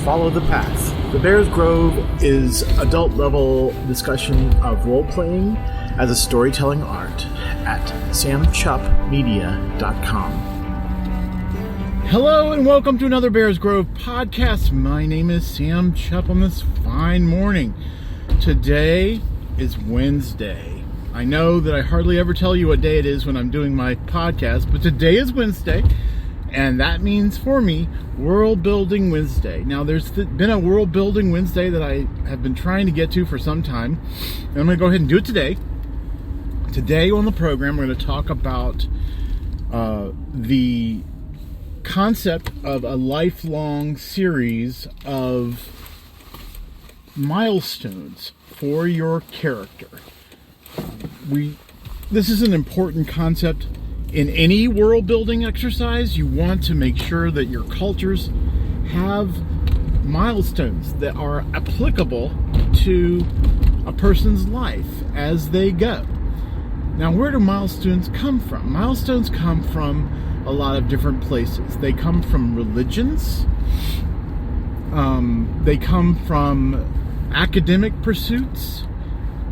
Follow the Path. The Bears Grove is adult-level discussion of role-playing as a storytelling art at samchuppmedia.com. Hello and welcome to another Bears Grove podcast. My name is Sam Chupp on this fine morning. Today is Wednesday. I know that I hardly ever tell you what day it is when I'm doing my podcast, but today is Wednesday, and that means for me, World Building Wednesday. Now, there's been a World Building Wednesday that I have been trying to get to for some time, and I'm going to go ahead and do it today. Today on the program, we're going to talk about the concept of a lifelong series of milestones for your character. This is an important concept in any world building exercise. You want to make sure that your cultures have milestones that are applicable to a person's life as they go. Now, where do milestones come from? Milestones come from a lot of different places. They come from religions. They come from academic pursuits.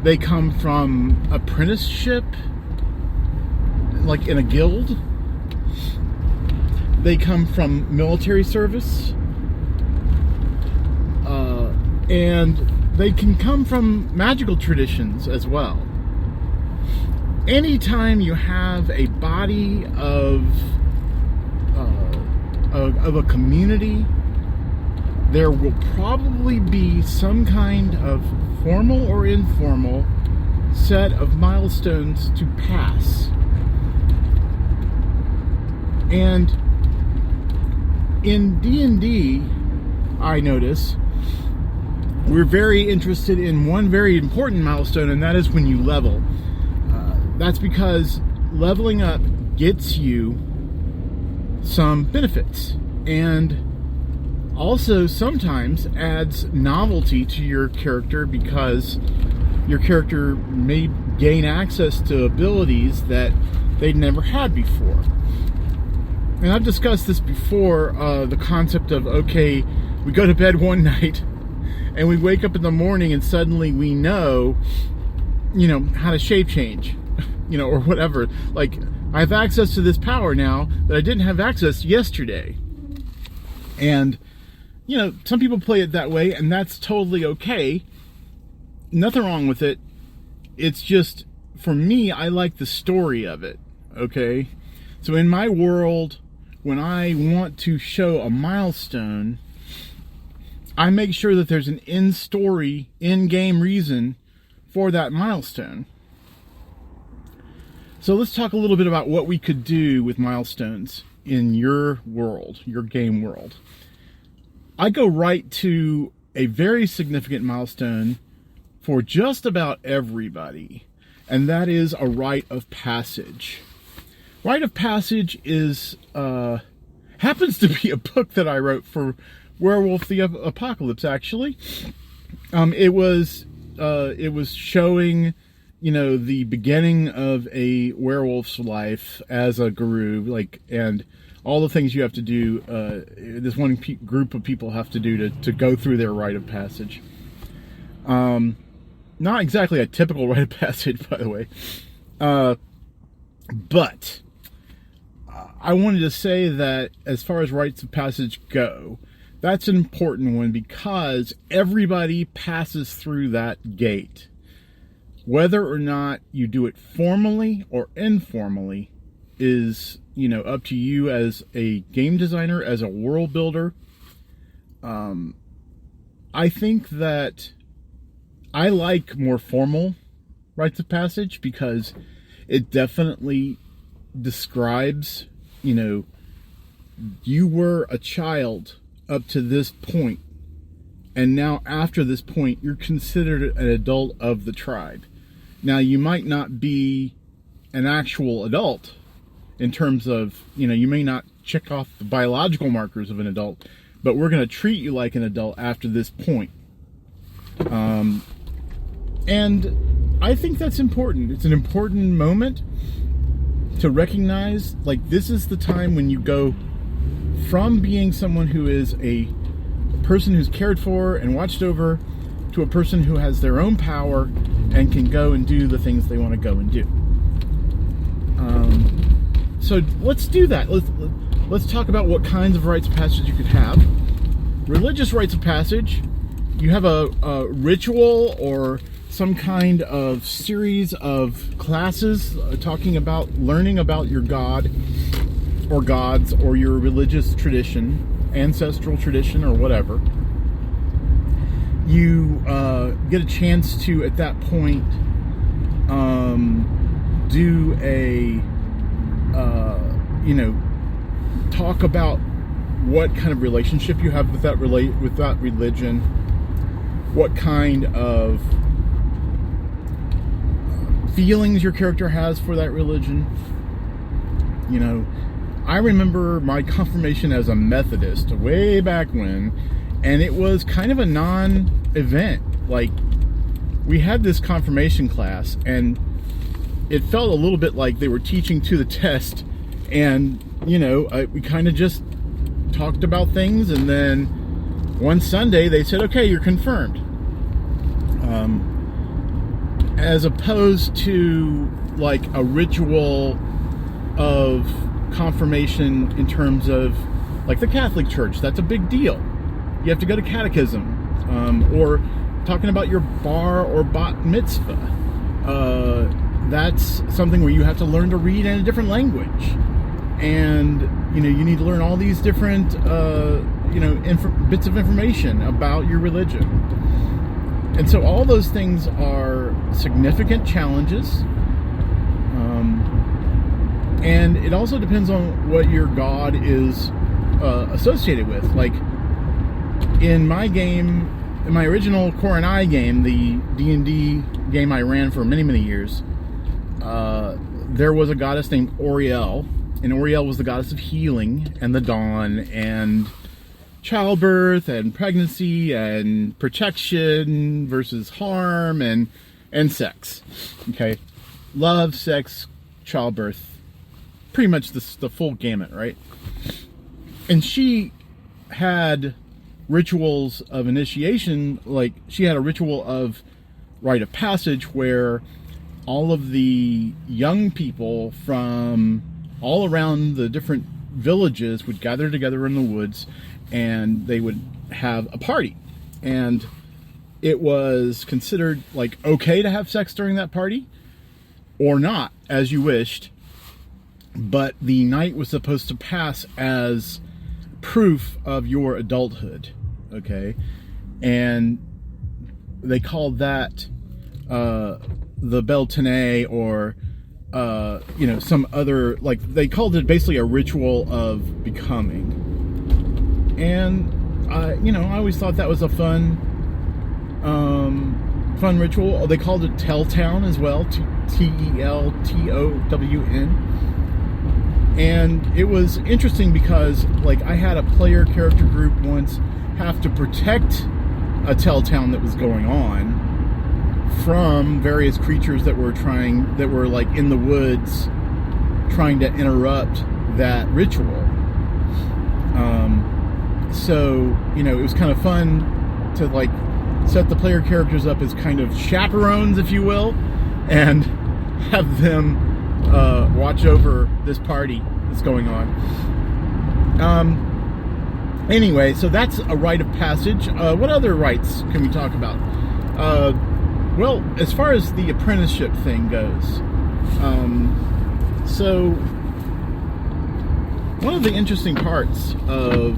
They come from apprenticeship, like in a guild. They come from military service. And they can come from magical traditions as well. Anytime you have a body of a community, there will probably be some kind of formal or informal set of milestones to pass. And in D&D, I notice, we're very interested in one very important milestone, and that is when you level. That's because leveling up gets you some benefits, and also sometimes adds novelty to your character because your character may gain access to abilities that they'd never had before. And I've discussed this before, the concept of, okay, we go to bed one night and we wake up in the morning and suddenly we know, how to shape change, or whatever. Like, I have access to this power now that I didn't have access yesterday. And, some people play it that way, and that's totally okay. Nothing wrong with it. It's just, for me, I like the story of it, okay? So in my world, when I want to show a milestone, I make sure that there's an in-story, in-game reason for that milestone. So let's talk a little bit about what we could do with milestones in your world, your game world. I go right to a very significant milestone for just about everybody, and that is a rite of passage. Rite of Passage is happens to be a book that I wrote for Werewolf the Apocalypse. Actually, it was showing the beginning of a werewolf's life as a guru, and all the things you have to do. This one group of people have to do to go through their rite of passage. Not exactly a typical rite of passage, by the way, but I wanted to say that as far as rites of passage go, that's an important one because everybody passes through that gate. Whether or not you do it formally or informally is, up to you as a game designer, as a world builder. I think that I like more formal rites of passage because it definitely describes, you were a child up to this point, and now after this point, you're considered an adult of the tribe. Now, you might not be an actual adult in terms of, you may not check off the biological markers of an adult, but we're going to treat you like an adult after this point. And I think that's important. It's an important moment to recognize, this is the time when you go from being someone who is a person who's cared for and watched over to a person who has their own power and can go and do the things they want to go and do. So let's do that. Let's talk about what kinds of rites of passage you could have. Religious rites of passage, you have a ritual or some kind of series of classes talking about learning about your god or gods or your religious tradition, ancestral tradition, or whatever. You get a chance to, at that point, do a talk about what kind of relationship you have with that religion, what kind of feelings your character has for that religion. I remember my confirmation as a Methodist way back when, and it was kind of a non-event. Like, we had this confirmation class, and it felt a little bit like they were teaching to the test, and we kind of just talked about things, and then one Sunday they said, okay, you're confirmed. As opposed to like a ritual of confirmation in terms of like the Catholic Church. That's a big deal. You have to go to catechism, or talking about your bar or bat mitzvah. That's something where you have to learn to read in a different language, and you need to learn all these different bits of information about your religion. And so all those things are significant challenges. And it also depends on what your god is associated with. Like in my game, in my original Core and I game, the D&D game I ran for many, many years, there was a goddess named Oriel. And Oriel was the goddess of healing and the dawn and childbirth and pregnancy and protection versus harm and sex. Okay, love, sex, childbirth, pretty much the full gamut, right? And she had rituals of initiation. Like, she had a ritual of rite of passage where all of the young people from all around the different villages would gather together in the woods, and they would have a party. And it was considered like okay to have sex during that party or not, as you wished. But the night was supposed to pass as proof of your adulthood. Okay. And they called that the Beltane, or some other, like, they called it basically a ritual of becoming. And I always thought that was a fun ritual. They called it Telltown as well, Teltown. And it was interesting because, like, I had a player character group once have to protect a Telltown that was going on from various creatures that were like in the woods trying to interrupt that ritual. So it was kind of fun to like set the player characters up as kind of chaperones, if you will, and have them watch over this party that's going on. Anyway, so that's a rite of passage. What other rites can we talk about? Well, as far as the apprenticeship thing goes, so one of the interesting parts of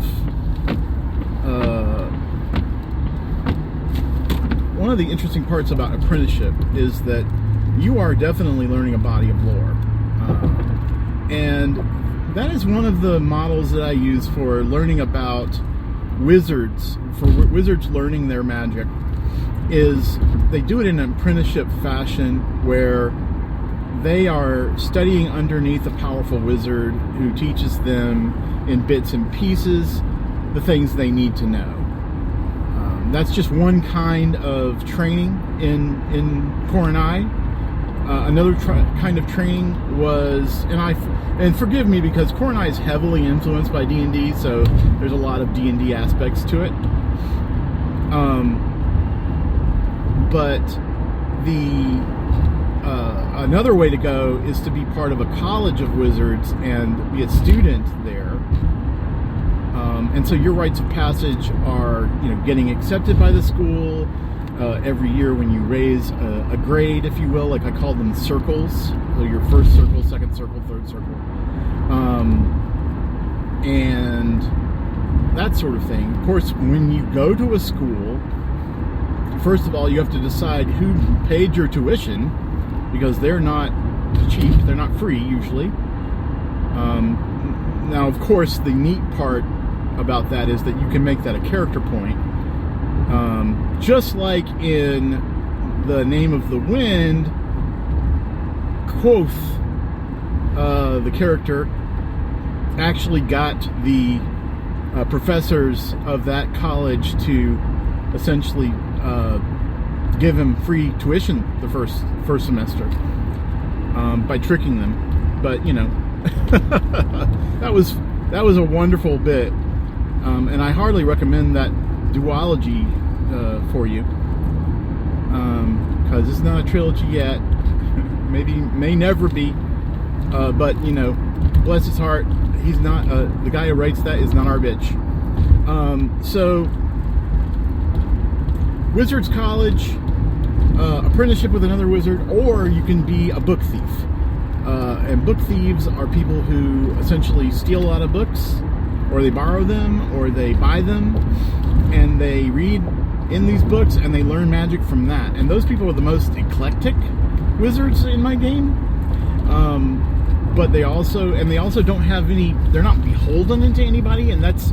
about apprenticeship is that you are definitely learning a body of lore, and that is one of the models that I use for learning about wizards, for wizards learning their magic. Is they do it in an apprenticeship fashion where they are studying underneath a powerful wizard who teaches them in bits and pieces the things they need to know. That's just one kind of training in Core and I. Another kind of training was, and forgive me because Core and I is heavily influenced by D&D, so there's a lot of D&D aspects to it. But another way to go is to be part of a college of wizards and be a student there. And so your rites of passage are, getting accepted by the school every year when you raise a grade, if you will. Like I call them circles. So your first circle, second circle, third circle, and that sort of thing. Of course, when you go to a school, first of all, you have to decide who paid your tuition, because they're not cheap. They're not free, usually. Now, of course, the neat part about that is that you can make that a character point. Just like in The Name of the Wind, Quoth, the character, actually got the professors of that college to essentially give him free tuition the first semester by tricking them. But that was a wonderful bit, and I hardly recommend that duology for you, because it's not a trilogy yet. May never be. But bless his heart, he's not the guy who writes that is not our bitch. So Wizards College, apprenticeship with another wizard, or you can be a book thief. And book thieves are people who essentially steal a lot of books, or they borrow them, or they buy them, and they read in these books, and they learn magic from that. And those people are the most eclectic wizards in my game. But they also don't have any, they're not beholden to anybody, and that's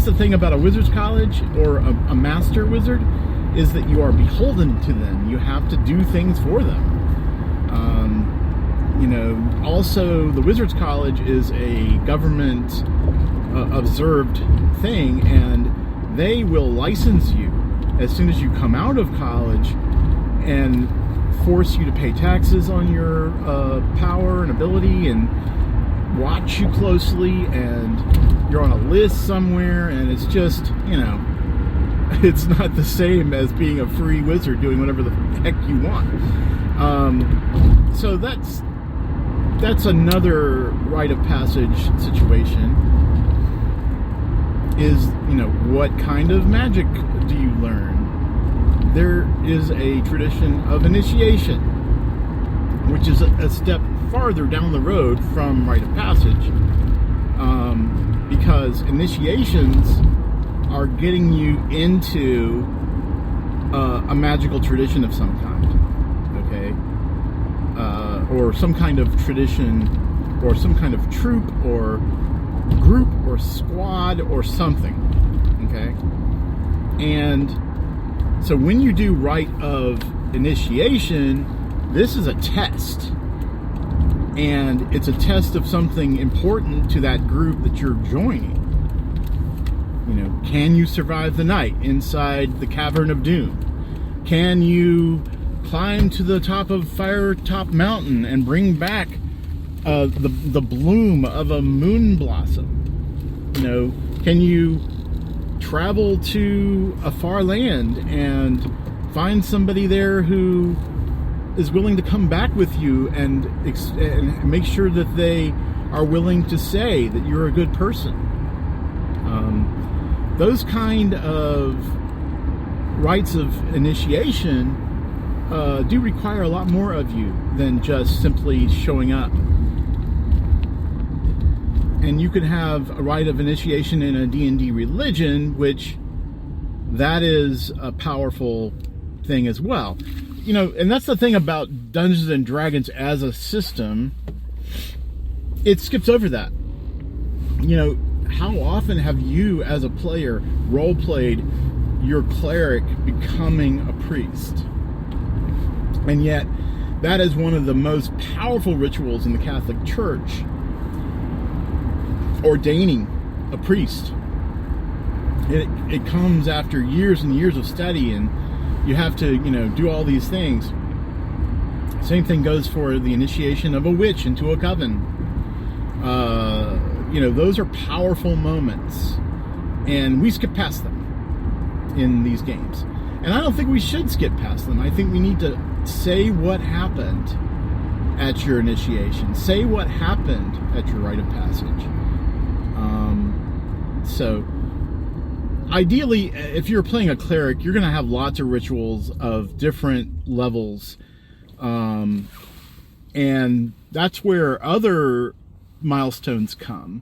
the thing about a wizard's college or a master wizard, is that you are beholden to them. You have to do things for them. Also the Wizards College is a government observed thing, and they will license you as soon as you come out of college and force you to pay taxes on your power and ability, and watch you closely, and you're on a list somewhere, and it's just, it's not the same as being a free wizard doing whatever the heck you want. So that's another rite of passage situation, is, what kind of magic do you learn? There is a tradition of initiation, which is a step farther down the road from rite of passage, because initiations are getting you into a magical tradition of some kind, okay? Or some kind of tradition, or some kind of troop, or group, or squad, or something, okay? And so when you do rite of initiation, this is a test. And it's a test of something important to that group that you're joining. Can you survive the night inside the Cavern of Doom? Can you climb to the top of Firetop Mountain and bring back the bloom of a moon blossom? Can you travel to a far land and find somebody there who is willing to come back with you and make sure that they are willing to say that you're a good person? Those kind of rites of initiation do require a lot more of you than just simply showing up. And you could have a rite of initiation in a D&D religion, which that is a powerful thing as well. And that's the thing about Dungeons and Dragons as a system. It skips over that. How often have you as a player role-played your cleric becoming a priest? And yet, that is one of the most powerful rituals in the Catholic Church, ordaining a priest. It comes after years and years of study, and you have to, do all these things. Same thing goes for the initiation of a witch into a coven. Those are powerful moments, and we skip past them. in these games. And I don't think we should skip past them. I think we need to say what happened at your initiation. Say what happened at your rite of passage. So, ideally, if you're playing a cleric, you're going to have lots of rituals of different levels. And that's where other milestones come.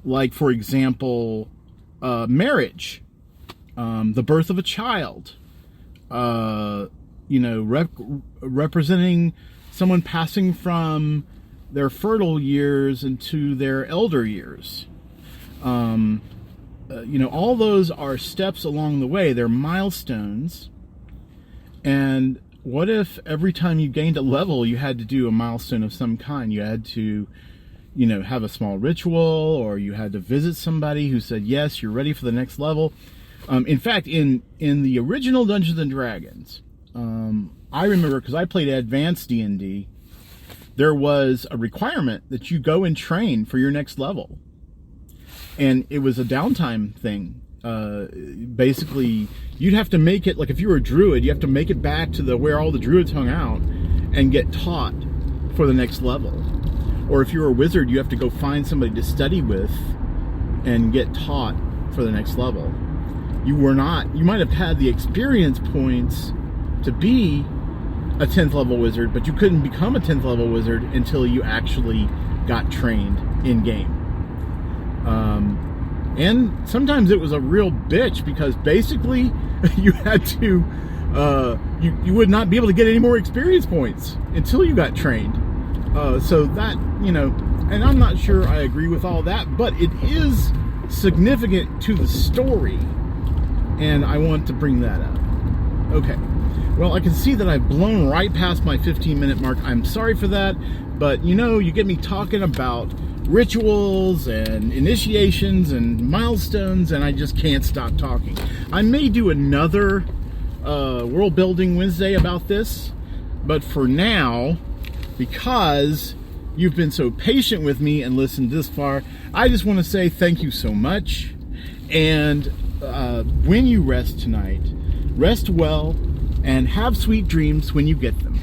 Like, for example, marriage, the birth of a child, representing someone passing from their fertile years into their elder years. All those are steps along the way. They're milestones. And what if every time you gained a level, you had to do a milestone of some kind? You had to, have a small ritual, or you had to visit somebody who said, yes, you're ready for the next level. In fact, in the original Dungeons and Dragons, I remember, because I played advanced D&D, there was a requirement that you go and train for your next level. And it was a downtime thing. Basically, you'd have to make it, like if you were a druid, you have to make it back to where all the druids hung out and get taught for the next level. Or if you're a wizard, you have to go find somebody to study with and get taught for the next level. You might have had the experience points to be a 10th level wizard, but you couldn't become a 10th level wizard until you actually got trained in game. And sometimes it was a real bitch, because basically you had to, you would not be able to get any more experience points until you got trained. So that, and I'm not sure I agree with all that, but it is significant to the story, and I want to bring that up. Okay. Well, I can see that I've blown right past my 15-minute mark. I'm sorry for that, but you get me talking about rituals and initiations and milestones, and I just can't stop talking. I may do another World Building Wednesday about this, but for now, because you've been so patient with me and listened this far, I just want to say thank you so much. And when you rest tonight, rest well and have sweet dreams when you get them.